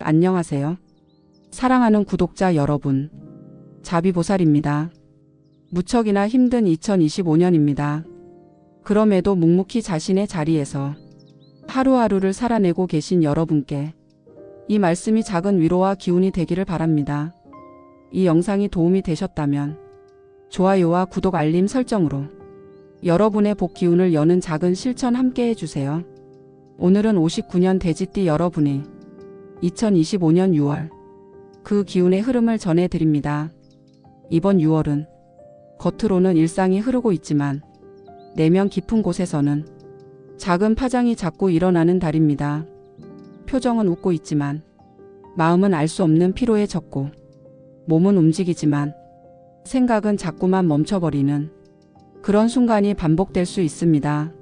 안녕하세요. 사랑하는 구독자 여러분. 자비보살입니다. 무척이나 힘든 2025년입니다. 그럼에도 묵묵히 자신의 자리에서 하루하루를 살아내고 계신 여러분께 이 말씀이 작은 위로와 기운이 되기를 바랍니다. 이 영상이 도움이 되셨다면 좋아요와 구독 알림 설정으로 여러분의 복 기운을 여는 작은 실천 함께 해주세요. 오늘은 59년 돼지띠 여러분이 2025년 6월 그 기운의 흐름을 전해드립니다. 이번 6월은 겉으로는 일상이 흐르고 있지만 내면 깊은 곳에서는 작은 파장이 자꾸 일어나는 달입니다. 표정은 웃고 있지만 마음은 알 수 없는 피로에 젖고 몸은 움직이지만 생각은 자꾸만 멈춰버리는 그런 순간이 반복될 수 있습니다.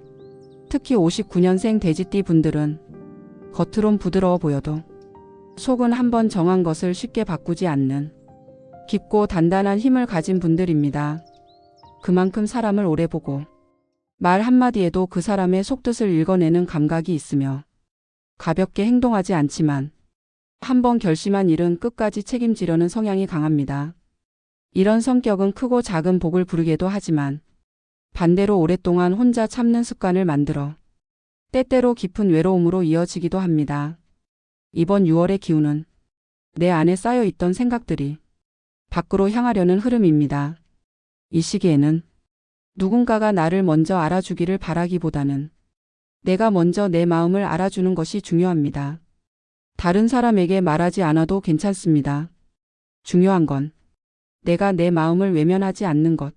특히 59년생 돼지띠 분들은 겉으론 부드러워 보여도 속은 한번 정한 것을 쉽게 바꾸지 않는 깊고 단단한 힘을 가진 분들입니다. 그만큼 사람을 오래 보고 말 한마디에도 그 사람의 속뜻을 읽어내는 감각이 있으며 가볍게 행동하지 않지만 한번 결심한 일은 끝까지 책임지려는 성향이 강합니다. 이런 성격은 크고 작은 복을 부르게도 하지만 반대로 오랫동안 혼자 참는 습관을 만들어 때때로 깊은 외로움으로 이어지기도 합니다. 이번 6월의 기운은 내 안에 쌓여있던 생각들이 밖으로 향하려는 흐름입니다. 이 시기에는 누군가가 나를 먼저 알아주기를 바라기보다는 내가 먼저 내 마음을 알아주는 것이 중요합니다. 다른 사람에게 말하지 않아도 괜찮습니다. 중요한 건 내가 내 마음을 외면하지 않는 것,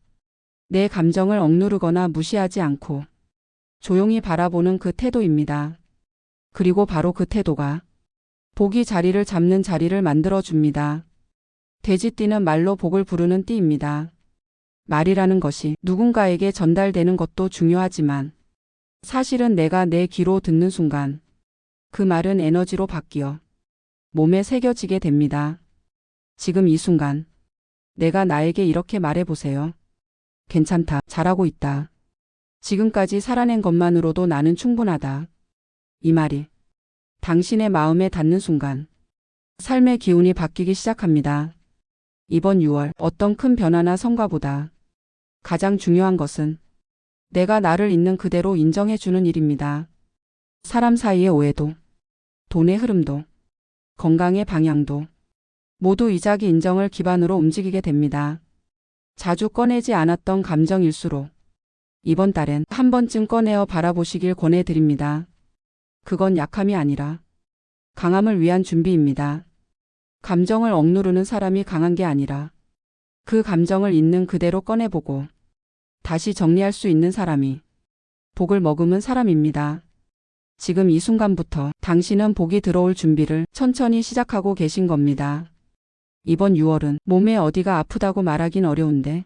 내 감정을 억누르거나 무시하지 않고 조용히 바라보는 그 태도입니다. 그리고 바로 그 태도가 복이 자리를 잡는 자리를 만들어줍니다. 돼지띠는 말로 복을 부르는 띠입니다. 말이라는 것이 누군가에게 전달되는 것도 중요하지만 사실은 내가 내 귀로 듣는 순간 그 말은 에너지로 바뀌어 몸에 새겨지게 됩니다. 지금 이 순간 내가 나에게 이렇게 말해보세요. 괜찮다. 잘하고 있다. 지금까지 살아낸 것만으로도 나는 충분하다. 이 말이 당신의 마음에 닿는 순간 삶의 기운이 바뀌기 시작합니다. 이번 6월 어떤 큰 변화나 성과보다 가장 중요한 것은 내가 나를 있는 그대로 인정해주는 일입니다. 사람 사이의 오해도, 돈의 흐름도, 건강의 방향도 모두 이 자기 인정을 기반으로 움직이게 됩니다. 자주 꺼내지 않았던 감정일수록 이번 달엔 한 번쯤 꺼내어 바라보시길 권해드립니다. 그건 약함이 아니라 강함을 위한 준비입니다. 감정을 억누르는 사람이 강한 게 아니라 그 감정을 있는 그대로 꺼내보고 다시 정리할 수 있는 사람이 복을 머금은 사람입니다. 지금 이 순간부터 당신은 복이 들어올 준비를 천천히 시작하고 계신 겁니다. 이번 6월은 몸에 어디가 아프다고 말하긴 어려운데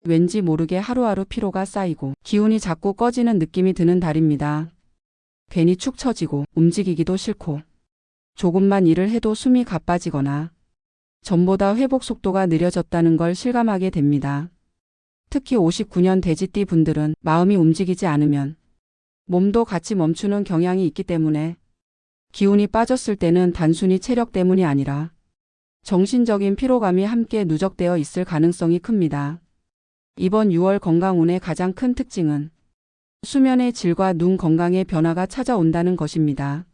왠지 모르게 하루하루 피로가 쌓이고 기운이 자꾸 꺼지는 느낌이 드는 달입니다. 괜히 축 처지고 움직이기도 싫고 조금만 일을 해도 숨이 가빠지거나 전보다 회복 속도가 느려졌다는 걸 실감하게 됩니다. 특히 59년 돼지띠 분들은 마음이 움직이지 않으면 몸도 같이 멈추는 경향이 있기 때문에 기운이 빠졌을 때는 단순히 체력 때문이 아니라 정신적인 피로감이 함께 누적되어 있을 가능성이 큽니다. 이번 6월 건강운의 가장 큰 특징은 수면의 질과 눈 건강의 변화가 찾아온다는 것입니다.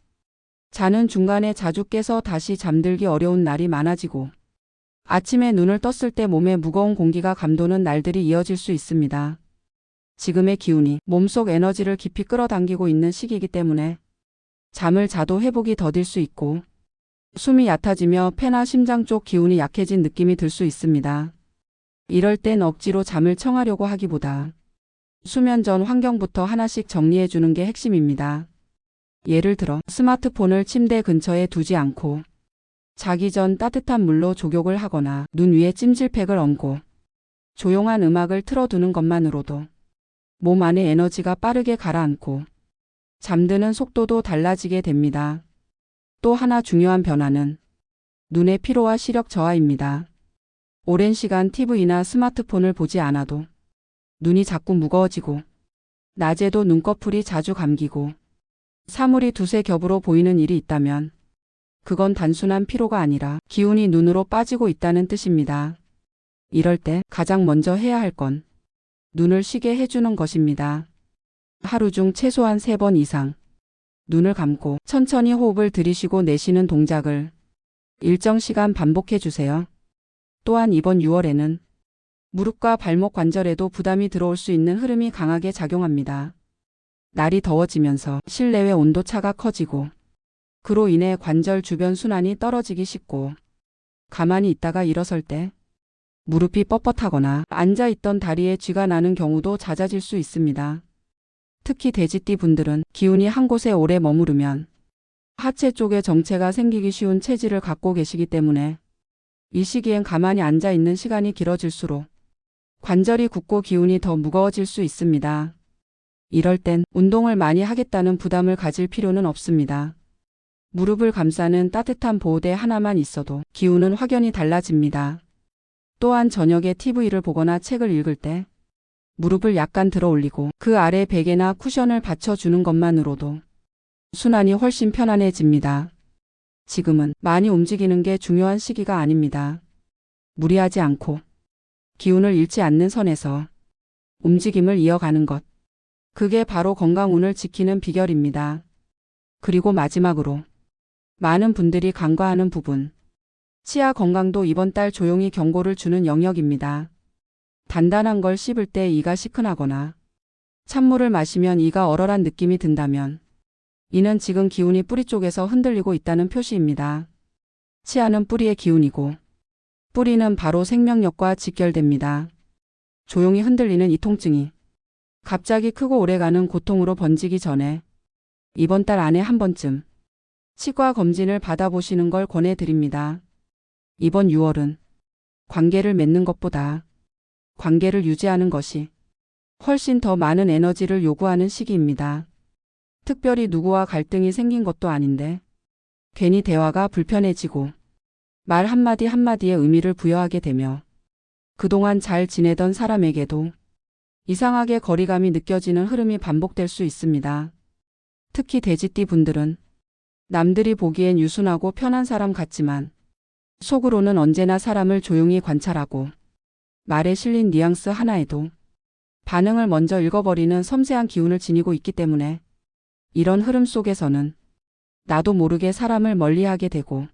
자는 중간에 자주 깨서 다시 잠들기 어려운 날이 많아지고 아침에 눈을 떴을 때 몸에 무거운 공기가 감도는 날들이 이어질 수 있습니다. 지금의 기운이 몸속 에너지를 깊이 끌어당기고 있는 시기이기 때문에 잠을 자도 회복이 더딜 수 있고 숨이 얕아지며 폐나 심장 쪽 기운이 약해진 느낌이 들 수 있습니다. 이럴 땐 억지로 잠을 청하려고 하기보다 수면 전 환경부터 하나씩 정리해 주는 게 핵심입니다. 예를 들어 스마트폰을 침대 근처에 두지 않고 자기 전 따뜻한 물로 족욕을 하거나 눈 위에 찜질팩을 얹고 조용한 음악을 틀어두는 것만으로도 몸 안의 에너지가 빠르게 가라앉고 잠드는 속도도 달라지게 됩니다. 또 하나 중요한 변화는 눈의 피로와 시력 저하입니다. 오랜 시간 TV나 스마트폰을 보지 않아도 눈이 자꾸 무거워지고 낮에도 눈꺼풀이 자주 감기고 사물이 두세 겹으로 보이는 일이 있다면 그건 단순한 피로가 아니라 기운이 눈으로 빠지고 있다는 뜻입니다. 이럴 때 가장 먼저 해야 할 건 눈을 쉬게 해주는 것입니다. 하루 중 최소한 3번 이상 눈을 감고 천천히 호흡을 들이쉬고 내쉬는 동작을 일정 시간 반복해 주세요. 또한 이번 6월에는 무릎과 발목 관절에도 부담이 들어올 수 있는 흐름이 강하게 작용합니다. 날이 더워지면서 실내외 온도 차가 커지고 그로 인해 관절 주변 순환이 떨어지기 쉽고 가만히 있다가 일어설 때 무릎이 뻣뻣하거나 앉아있던 다리에 쥐가 나는 경우도 잦아질 수 있습니다. 특히 돼지띠 분들은 기운이 한 곳에 오래 머무르면 하체 쪽에 정체가 생기기 쉬운 체질을 갖고 계시기 때문에 이 시기엔 가만히 앉아있는 시간이 길어질수록 관절이 굳고 기운이 더 무거워질 수 있습니다. 이럴 땐 운동을 많이 하겠다는 부담을 가질 필요는 없습니다. 무릎을 감싸는 따뜻한 보호대 하나만 있어도 기운은 확연히 달라집니다. 또한 저녁에 TV를 보거나 책을 읽을 때 무릎을 약간 들어 올리고 그 아래 베개나 쿠션을 받쳐주는 것만으로도 순환이 훨씬 편안해집니다. 지금은 많이 움직이는 게 중요한 시기가 아닙니다. 무리하지 않고 기운을 잃지 않는 선에서 움직임을 이어가는 것. 그게 바로 건강운을 지키는 비결입니다. 그리고 마지막으로 많은 분들이 간과하는 부분. 치아 건강도 이번 달 조용히 경고를 주는 영역입니다. 단단한 걸 씹을 때 이가 시큰하거나 찬물을 마시면 이가 얼얼한 느낌이 든다면 이는 지금 기운이 뿌리 쪽에서 흔들리고 있다는 표시입니다. 치아는 뿌리의 기운이고 뿌리는 바로 생명력과 직결됩니다. 조용히 흔들리는 이 통증이 갑자기 크고 오래가는 고통으로 번지기 전에 이번 달 안에 한 번쯤 치과 검진을 받아보시는 걸 권해드립니다. 이번 6월은 관계를 맺는 것보다 관계를 유지하는 것이 훨씬 더 많은 에너지를 요구하는 시기입니다. 특별히 누구와 갈등이 생긴 것도 아닌데 괜히 대화가 불편해지고 말 한마디 한마디에 의미를 부여하게 되며 그동안 잘 지내던 사람에게도 이상하게 거리감이 느껴지는 흐름이 반복될 수 있습니다. 특히 돼지띠 분들은 남들이 보기엔 유순하고 편한 사람 같지만 속으로는 언제나 사람을 조용히 관찰하고 말에 실린 뉘앙스 하나에도 반응을 먼저 읽어버리는 섬세한 기운을 지니고 있기 때문에 이런 흐름 속에서는 나도 모르게 사람을 멀리하게 되고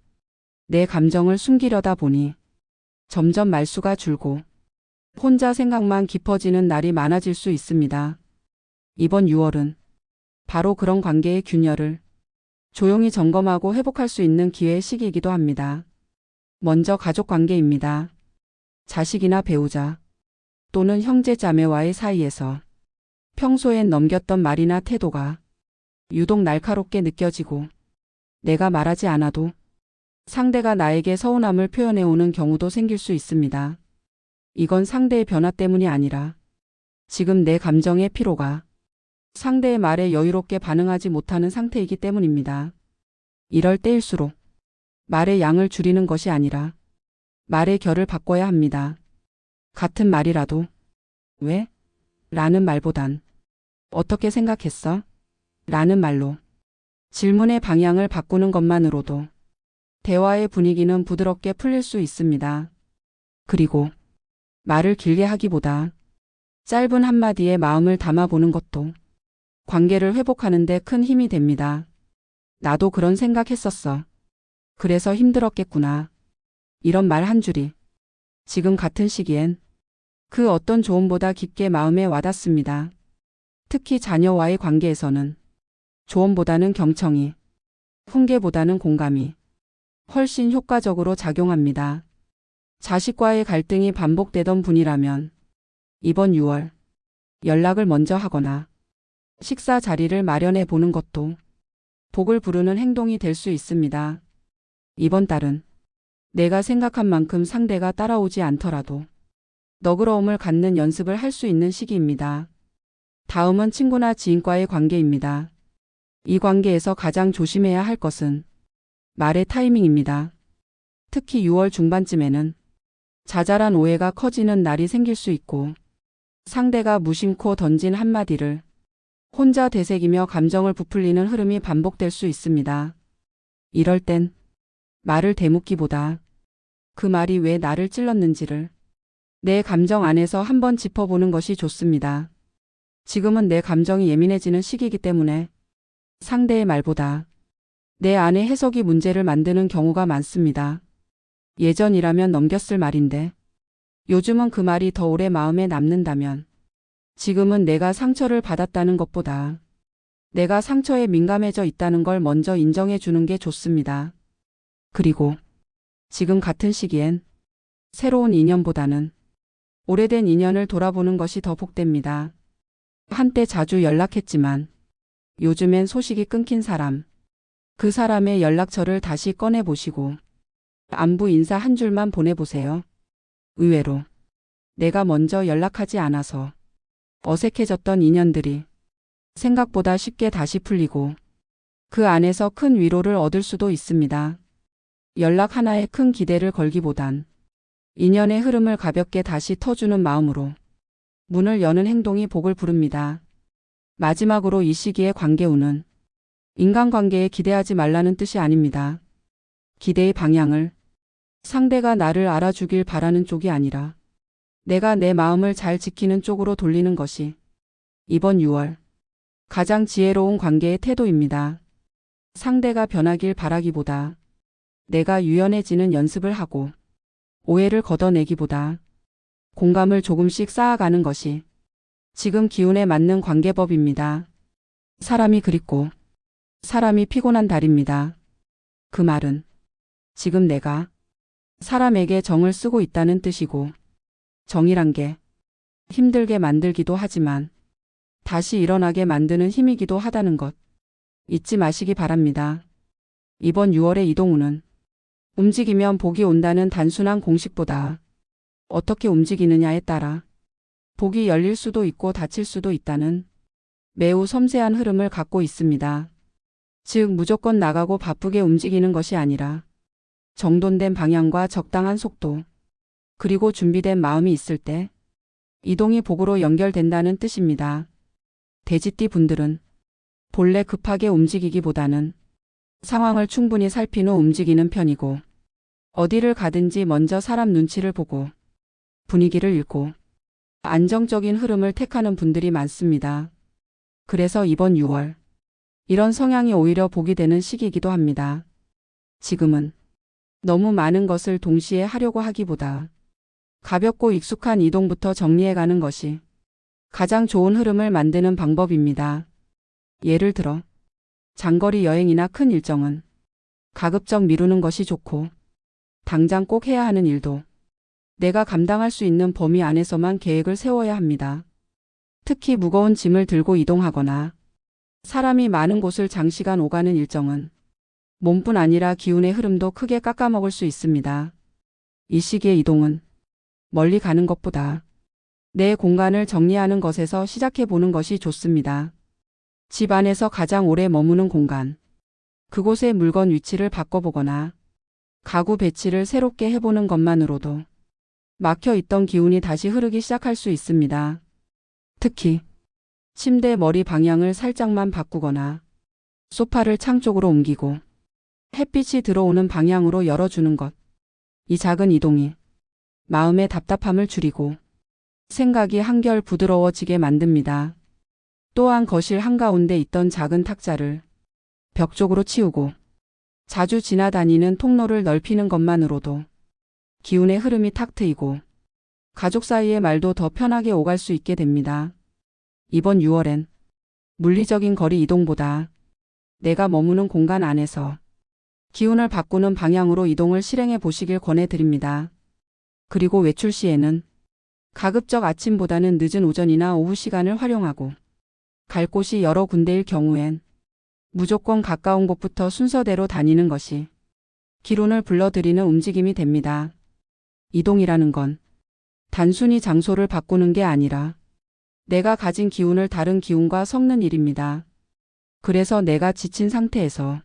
내 감정을 숨기려다 보니 점점 말수가 줄고 혼자 생각만 깊어지는 날이 많아질 수 있습니다. 이번 6월은 바로 그런 관계의 균열을 조용히 점검하고 회복할 수 있는 기회의 시기이기도 합니다. 먼저 가족 관계입니다. 자식이나 배우자 또는 형제 자매와의 사이에서 평소엔 넘겼던 말이나 태도가 유독 날카롭게 느껴지고 내가 말하지 않아도 상대가 나에게 서운함을 표현해오는 경우도 생길 수 있습니다. 이건 상대의 변화 때문이 아니라 지금 내 감정의 피로가 상대의 말에 여유롭게 반응하지 못하는 상태이기 때문입니다. 이럴 때일수록 말의 양을 줄이는 것이 아니라 말의 결을 바꿔야 합니다. 같은 말이라도 왜? 라는 말보단 어떻게 생각했어? 라는 말로 질문의 방향을 바꾸는 것만으로도 대화의 분위기는 부드럽게 풀릴 수 있습니다. 그리고 말을 길게 하기보다 짧은 한마디에 마음을 담아보는 것도 관계를 회복하는 데 큰 힘이 됩니다. 나도 그런 생각했었어. 그래서 힘들었겠구나. 이런 말 한 줄이 지금 같은 시기엔 그 어떤 조언보다 깊게 마음에 와닿습니다. 특히 자녀와의 관계에서는 조언보다는 경청이, 훈계보다는 공감이 훨씬 효과적으로 작용합니다. 자식과의 갈등이 반복되던 분이라면 이번 6월 연락을 먼저 하거나 식사 자리를 마련해 보는 것도 복을 부르는 행동이 될 수 있습니다. 이번 달은 내가 생각한 만큼 상대가 따라오지 않더라도 너그러움을 갖는 연습을 할 수 있는 시기입니다. 다음은 친구나 지인과의 관계입니다. 이 관계에서 가장 조심해야 할 것은 말의 타이밍입니다. 특히 6월 중반쯤에는 자잘한 오해가 커지는 날이 생길 수 있고 상대가 무심코 던진 한마디를 혼자 되새기며 감정을 부풀리는 흐름이 반복될 수 있습니다. 이럴 땐 말을 되묻기보다 그 말이 왜 나를 찔렀는지를 내 감정 안에서 한번 짚어보는 것이 좋습니다. 지금은 내 감정이 예민해지는 시기이기 때문에 상대의 말보다 내 안의 해석이 문제를 만드는 경우가 많습니다. 예전이라면 넘겼을 말인데 요즘은 그 말이 더 오래 마음에 남는다면 지금은 내가 상처를 받았다는 것보다 내가 상처에 민감해져 있다는 걸 먼저 인정해 주는 게 좋습니다. 그리고 지금 같은 시기엔 새로운 인연보다는 오래된 인연을 돌아보는 것이 더 복됩니다. 한때 자주 연락했지만 요즘엔 소식이 끊긴 사람, 그 사람의 연락처를 다시 꺼내보시고 안부 인사 한 줄만 보내보세요. 의외로 내가 먼저 연락하지 않아서 어색해졌던 인연들이 생각보다 쉽게 다시 풀리고 그 안에서 큰 위로를 얻을 수도 있습니다. 연락 하나에 큰 기대를 걸기보단 인연의 흐름을 가볍게 다시 터주는 마음으로 문을 여는 행동이 복을 부릅니다. 마지막으로 이 시기의 관계운은 인간관계에 기대하지 말라는 뜻이 아닙니다. 기대의 방향을 상대가 나를 알아주길 바라는 쪽이 아니라 내가 내 마음을 잘 지키는 쪽으로 돌리는 것이 이번 6월 가장 지혜로운 관계의 태도입니다. 상대가 변하길 바라기보다 내가 유연해지는 연습을 하고 오해를 걷어내기보다 공감을 조금씩 쌓아가는 것이 지금 기운에 맞는 관계법입니다. 사람이 그립고 사람이 피곤한 달입니다. 그 말은 지금 내가 사람에게 정을 쓰고 있다는 뜻이고 정이란 게 힘들게 만들기도 하지만 다시 일어나게 만드는 힘이기도 하다는 것 잊지 마시기 바랍니다. 이번 6월의 이동운은 움직이면 복이 온다는 단순한 공식보다 어떻게 움직이느냐에 따라 복이 열릴 수도 있고 닫힐 수도 있다는 매우 섬세한 흐름을 갖고 있습니다. 즉 무조건 나가고 바쁘게 움직이는 것이 아니라 정돈된 방향과 적당한 속도 그리고 준비된 마음이 있을 때 이동이 복으로 연결된다는 뜻입니다. 돼지띠 분들은 본래 급하게 움직이기보다는 상황을 충분히 살핀 후 움직이는 편이고 어디를 가든지 먼저 사람 눈치를 보고 분위기를 읽고 안정적인 흐름을 택하는 분들이 많습니다. 그래서 이번 6월 이런 성향이 오히려 복이 되는 시기이기도 합니다. 지금은 너무 많은 것을 동시에 하려고 하기보다 가볍고 익숙한 이동부터 정리해가는 것이 가장 좋은 흐름을 만드는 방법입니다. 예를 들어 장거리 여행이나 큰 일정은 가급적 미루는 것이 좋고 당장 꼭 해야 하는 일도 내가 감당할 수 있는 범위 안에서만 계획을 세워야 합니다. 특히 무거운 짐을 들고 이동하거나 사람이 많은 곳을 장시간 오가는 일정은 몸뿐 아니라 기운의 흐름도 크게 깎아먹을 수 있습니다. 이 시기의 이동은 멀리 가는 것보다 내 공간을 정리하는 것에서 시작해 보는 것이 좋습니다. 집 안에서 가장 오래 머무는 공간, 그곳의 물건 위치를 바꿔보거나 가구 배치를 새롭게 해보는 것만으로도 막혀있던 기운이 다시 흐르기 시작할 수 있습니다. 특히 침대 머리 방향을 살짝만 바꾸거나 소파를 창 쪽으로 옮기고 햇빛이 들어오는 방향으로 열어주는 것. 이 작은 이동이 마음의 답답함을 줄이고 생각이 한결 부드러워지게 만듭니다. 또한 거실 한가운데 있던 작은 탁자를 벽 쪽으로 치우고 자주 지나다니는 통로를 넓히는 것만으로도 기운의 흐름이 탁 트이고 가족 사이의 말도 더 편하게 오갈 수 있게 됩니다. 이번 6월엔 물리적인 거리 이동보다 내가 머무는 공간 안에서 기운을 바꾸는 방향으로 이동을 실행해 보시길 권해드립니다. 그리고 외출 시에는 가급적 아침보다는 늦은 오전이나 오후 시간을 활용하고 갈 곳이 여러 군데일 경우엔 무조건 가까운 곳부터 순서대로 다니는 것이 기운을 불러들이는 움직임이 됩니다. 이동이라는 건 단순히 장소를 바꾸는 게 아니라 내가 가진 기운을 다른 기운과 섞는 일입니다. 그래서 내가 지친 상태에서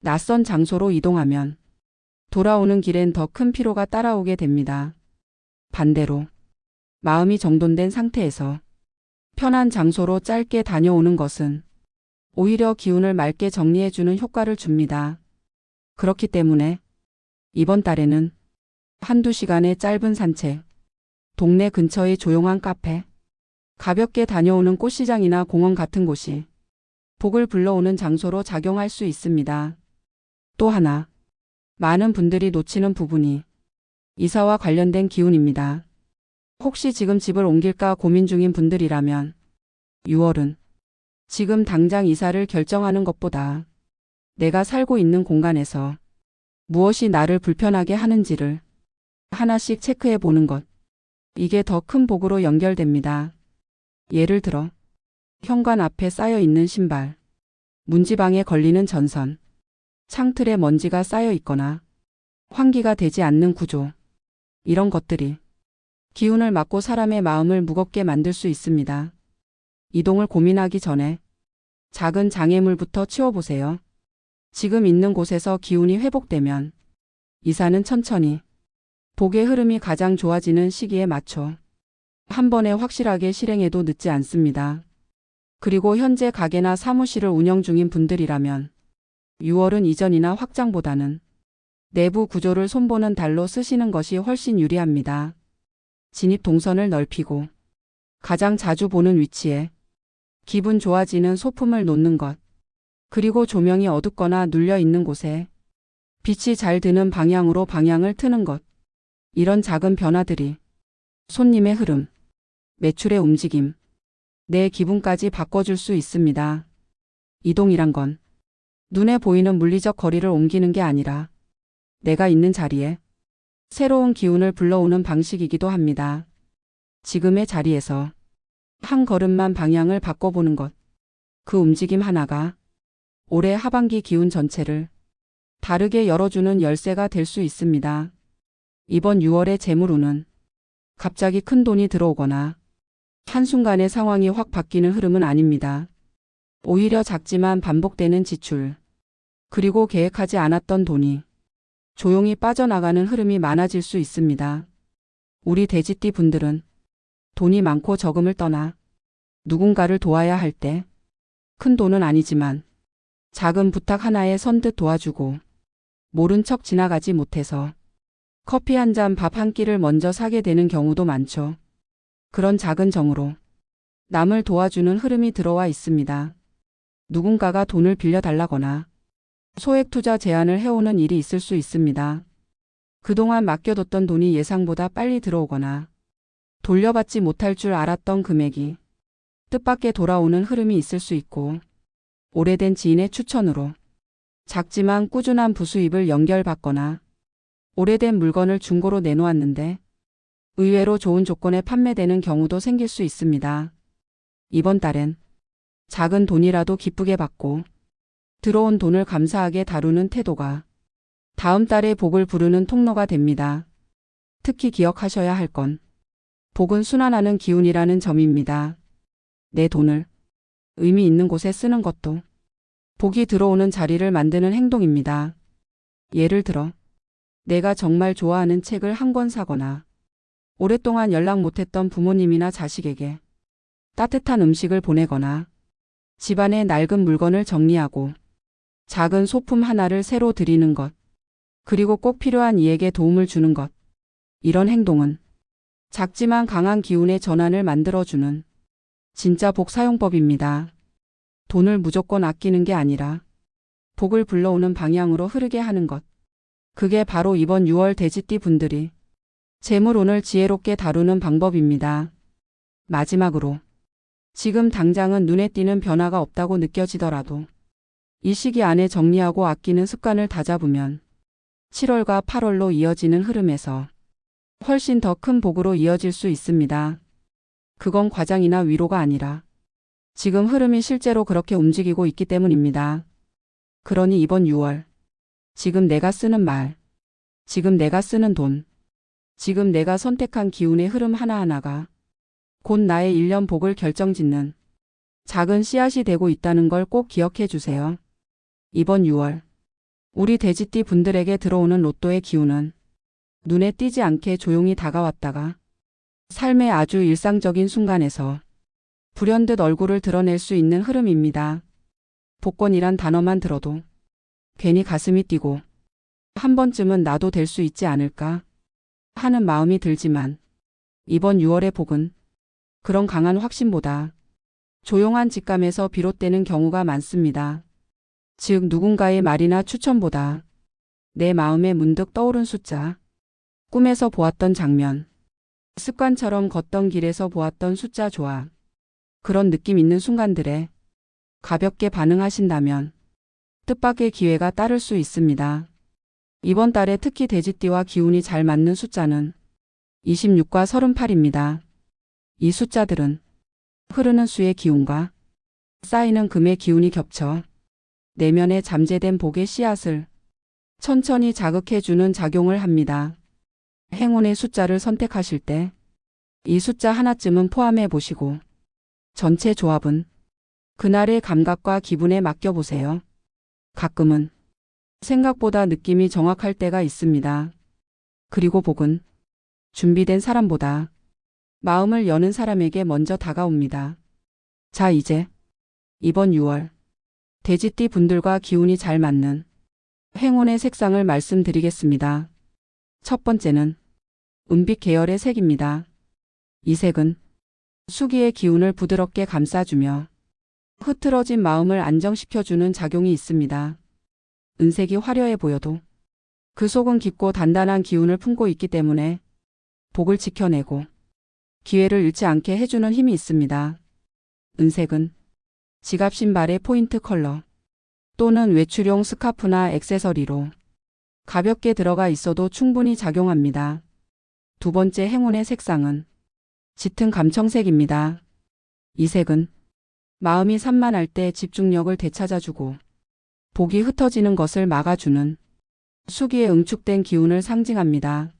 낯선 장소로 이동하면 돌아오는 길엔 더 큰 피로가 따라오게 됩니다. 반대로 마음이 정돈된 상태에서 편한 장소로 짧게 다녀오는 것은 오히려 기운을 맑게 정리해주는 효과를 줍니다. 그렇기 때문에 이번 달에는 한두 시간의 짧은 산책, 동네 근처의 조용한 카페, 가볍게 다녀오는 꽃시장이나 공원 같은 곳이 복을 불러오는 장소로 작용할 수 있습니다. 또 하나, 많은 분들이 놓치는 부분이 이사와 관련된 기운입니다. 혹시 지금 집을 옮길까 고민 중인 분들이라면 6월은 지금 당장 이사를 결정하는 것보다 내가 살고 있는 공간에서 무엇이 나를 불편하게 하는지를 하나씩 체크해 보는 것. 이게 더 큰 복으로 연결됩니다. 예를 들어 현관 앞에 쌓여 있는 신발, 문지방에 걸리는 전선, 창틀에 먼지가 쌓여 있거나 환기가 되지 않는 구조. 이런 것들이 기운을 막고 사람의 마음을 무겁게 만들 수 있습니다. 이동을 고민하기 전에 작은 장애물부터 치워보세요. 지금 있는 곳에서 기운이 회복되면 이사는 천천히 복의 흐름이 가장 좋아지는 시기에 맞춰 한 번에 확실하게 실행해도 늦지 않습니다. 그리고 현재 가게나 사무실을 운영 중인 분들이라면 6월은 이전이나 확장보다는 내부 구조를 손보는 달로 쓰시는 것이 훨씬 유리합니다. 진입 동선을 넓히고 가장 자주 보는 위치에 기분 좋아지는 소품을 놓는 것, 그리고 조명이 어둡거나 눌려 있는 곳에 빛이 잘 드는 방향으로 방향을 트는 것. 이런 작은 변화들이 손님의 흐름, 매출의 움직임, 내 기분까지 바꿔줄 수 있습니다. 이동이란 건 눈에 보이는 물리적 거리를 옮기는 게 아니라 내가 있는 자리에 새로운 기운을 불러오는 방식이기도 합니다. 지금의 자리에서 한 걸음만 방향을 바꿔보는 것. 그 움직임 하나가 올해 하반기 기운 전체를 다르게 열어주는 열쇠가 될 수 있습니다. 이번 6월의 재물운은 갑자기 큰 돈이 들어오거나 한순간에 상황이 확 바뀌는 흐름은 아닙니다. 오히려 작지만 반복되는 지출, 그리고 계획하지 않았던 돈이 조용히 빠져나가는 흐름이 많아질 수 있습니다. 우리 돼지띠 분들은 돈이 많고 적음을 떠나 누군가를 도와야 할 때 큰 돈은 아니지만 작은 부탁 하나에 선뜻 도와주고 모른 척 지나가지 못해서 커피 한 잔 밥 한 끼를 먼저 사게 되는 경우도 많죠. 그런 작은 정으로 남을 도와주는 흐름이 들어와 있습니다. 누군가가 돈을 빌려달라거나 소액 투자 제안을 해오는 일이 있을 수 있습니다. 그동안 맡겨뒀던 돈이 예상보다 빨리 들어오거나 돌려받지 못할 줄 알았던 금액이 뜻밖의 돌아오는 흐름이 있을 수 있고, 오래된 지인의 추천으로 작지만 꾸준한 부수입을 연결받거나 오래된 물건을 중고로 내놓았는데 의외로 좋은 조건에 판매되는 경우도 생길 수 있습니다. 이번 달엔 작은 돈이라도 기쁘게 받고 들어온 돈을 감사하게 다루는 태도가 다음 달에 복을 부르는 통로가 됩니다. 특히 기억하셔야 할 건 복은 순환하는 기운이라는 점입니다. 내 돈을 의미 있는 곳에 쓰는 것도 복이 들어오는 자리를 만드는 행동입니다. 예를 들어 내가 정말 좋아하는 책을 한 권 사거나 오랫동안 연락 못했던 부모님이나 자식에게 따뜻한 음식을 보내거나 집안의 낡은 물건을 정리하고 작은 소품 하나를 새로 드리는 것, 그리고 꼭 필요한 이에게 도움을 주는 것. 이런 행동은 작지만 강한 기운의 전환을 만들어주는 진짜 복 사용법입니다. 돈을 무조건 아끼는 게 아니라 복을 불러오는 방향으로 흐르게 하는 것. 그게 바로 이번 6월 돼지띠 분들이 재물운을 지혜롭게 다루는 방법입니다. 마지막으로 지금 당장은 눈에 띄는 변화가 없다고 느껴지더라도 이 시기 안에 정리하고 아끼는 습관을 다잡으면 7월과 8월로 이어지는 흐름에서 훨씬 더 큰 복으로 이어질 수 있습니다. 그건 과장이나 위로가 아니라 지금 흐름이 실제로 그렇게 움직이고 있기 때문입니다. 그러니 이번 6월, 지금 내가 쓰는 말, 지금 내가 쓰는 돈, 지금 내가 선택한 기운의 흐름 하나하나가 곧 나의 1년 복을 결정짓는 작은 씨앗이 되고 있다는 걸 꼭 기억해 주세요. 이번 6월, 우리 돼지띠 분들에게 들어오는 로또의 기운은 눈에 띄지 않게 조용히 다가왔다가 삶의 아주 일상적인 순간에서 불현듯 얼굴을 드러낼 수 있는 흐름입니다. 복권이란 단어만 들어도 괜히 가슴이 뛰고 한 번쯤은 나도 될 수 있지 않을까 하는 마음이 들지만 이번 6월의 복은 그런 강한 확신보다 조용한 직감에서 비롯되는 경우가 많습니다. 즉 누군가의 말이나 추천보다 내 마음에 문득 떠오른 숫자, 꿈에서 보았던 장면, 습관처럼 걷던 길에서 보았던 숫자 조합, 그런 느낌 있는 순간들에 가볍게 반응하신다면 뜻밖의 기회가 따를 수 있습니다. 이번 달에 특히 돼지띠와 기운이 잘 맞는 숫자는 26과 38입니다. 이 숫자들은 흐르는 수의 기운과 쌓이는 금의 기운이 겹쳐 내면에 잠재된 복의 씨앗을 천천히 자극해주는 작용을 합니다. 행운의 숫자를 선택하실 때 이 숫자 하나쯤은 포함해 보시고 전체 조합은 그날의 감각과 기분에 맡겨보세요. 가끔은 생각보다 느낌이 정확할 때가 있습니다. 그리고 복은 준비된 사람보다 마음을 여는 사람에게 먼저 다가옵니다. 자, 이제 이번 6월 돼지띠 분들과 기운이 잘 맞는 행운의 색상을 말씀드리겠습니다. 첫 번째는 은빛 계열의 색입니다. 이 색은 수기의 기운을 부드럽게 감싸주며 흐트러진 마음을 안정시켜주는 작용이 있습니다. 은색이 화려해 보여도 그 속은 깊고 단단한 기운을 품고 있기 때문에 복을 지켜내고 기회를 잃지 않게 해주는 힘이 있습니다. 은색은 지갑 신발의 포인트 컬러 또는 외출용 스카프나 액세서리로 가볍게 들어가 있어도 충분히 작용합니다. 두 번째 행운의 색상은 짙은 감청색입니다. 이 색은 마음이 산만할 때 집중력을 되찾아주고 복이 흩어지는 것을 막아주는 수기에 응축된 기운을 상징합니다.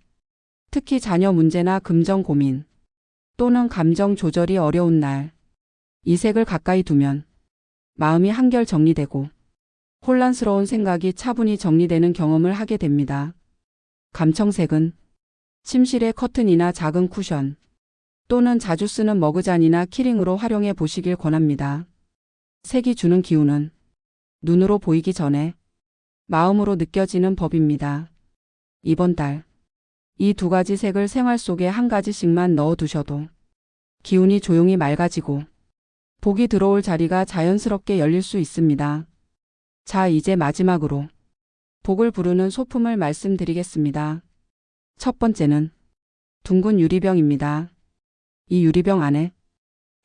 특히 자녀 문제나 금전 고민 또는 감정 조절이 어려운 날, 이 색을 가까이 두면 마음이 한결 정리되고 혼란스러운 생각이 차분히 정리되는 경험을 하게 됩니다. 감청색은 침실의 커튼이나 작은 쿠션 또는 자주 쓰는 머그잔이나 키링으로 활용해 보시길 권합니다. 색이 주는 기운은 눈으로 보이기 전에 마음으로 느껴지는 법입니다. 이번 달 이 두 가지 색을 생활 속에 한 가지씩만 넣어두셔도 기운이 조용히 맑아지고 복이 들어올 자리가 자연스럽게 열릴 수 있습니다. 자, 이제 마지막으로 복을 부르는 소품을 말씀드리겠습니다. 첫 번째는 둥근 유리병입니다. 이 유리병 안에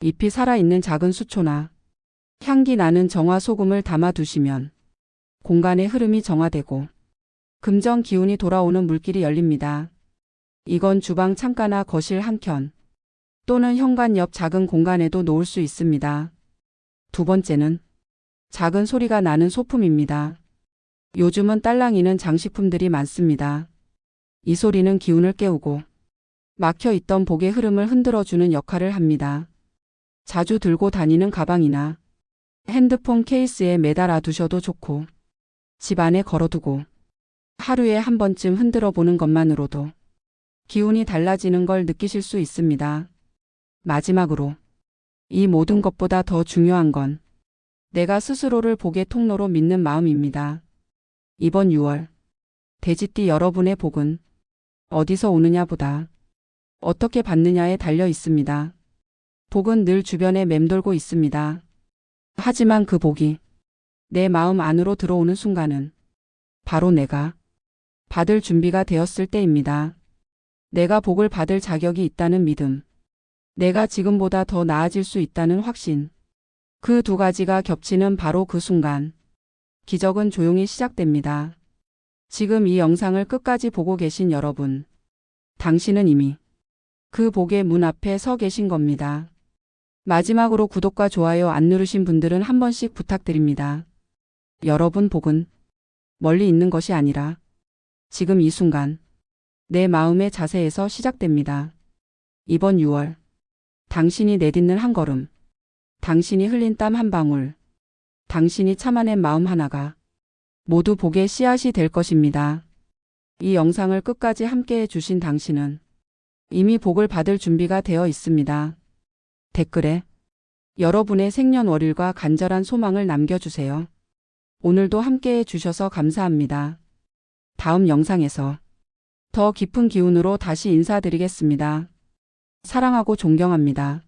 잎이 살아있는 작은 수초나 향기 나는 정화 소금을 담아 두시면 공간의 흐름이 정화되고 금전 기운이 돌아오는 물길이 열립니다. 이건 주방 창가나 거실 한켠 또는 현관 옆 작은 공간에도 놓을 수 있습니다. 두 번째는 작은 소리가 나는 소품입니다. 요즘은 딸랑이는 장식품들이 많습니다. 이 소리는 기운을 깨우고 막혀있던 복의 흐름을 흔들어주는 역할을 합니다. 자주 들고 다니는 가방이나 핸드폰 케이스에 매달아 두셔도 좋고 집 안에 걸어두고 하루에 한 번쯤 흔들어 보는 것만으로도 기운이 달라지는 걸 느끼실 수 있습니다. 마지막으로 이 모든 것보다 더 중요한 건 내가 스스로를 복의 통로로 믿는 마음입니다. 이번 6월 돼지띠 여러분의 복은 어디서 오느냐보다 어떻게 받느냐에 달려 있습니다. 복은 늘 주변에 맴돌고 있습니다. 하지만 그 복이 내 마음 안으로 들어오는 순간은 바로 내가 받을 준비가 되었을 때입니다. 내가 복을 받을 자격이 있다는 믿음, 내가 지금보다 더 나아질 수 있다는 확신, 그 두 가지가 겹치는 바로 그 순간 기적은 조용히 시작됩니다. 지금 이 영상을 끝까지 보고 계신 여러분, 당신은 이미 그 복의 문 앞에 서 계신 겁니다. 마지막으로 구독과 좋아요 안 누르신 분들은 한 번씩 부탁드립니다. 여러분 복은 멀리 있는 것이 아니라 지금 이 순간 내 마음의 자세에서 시작됩니다. 이번 6월 당신이 내딛는 한 걸음, 당신이 흘린 땀 한 방울, 당신이 참아낸 마음 하나가 모두 복의 씨앗이 될 것입니다. 이 영상을 끝까지 함께 해주신 당신은 이미 복을 받을 준비가 되어 있습니다. 댓글에 여러분의 생년월일과 간절한 소망을 남겨주세요. 오늘도 함께 해주셔서 감사합니다. 다음 영상에서 더 깊은 기운으로 다시 인사드리겠습니다. 사랑하고 존경합니다.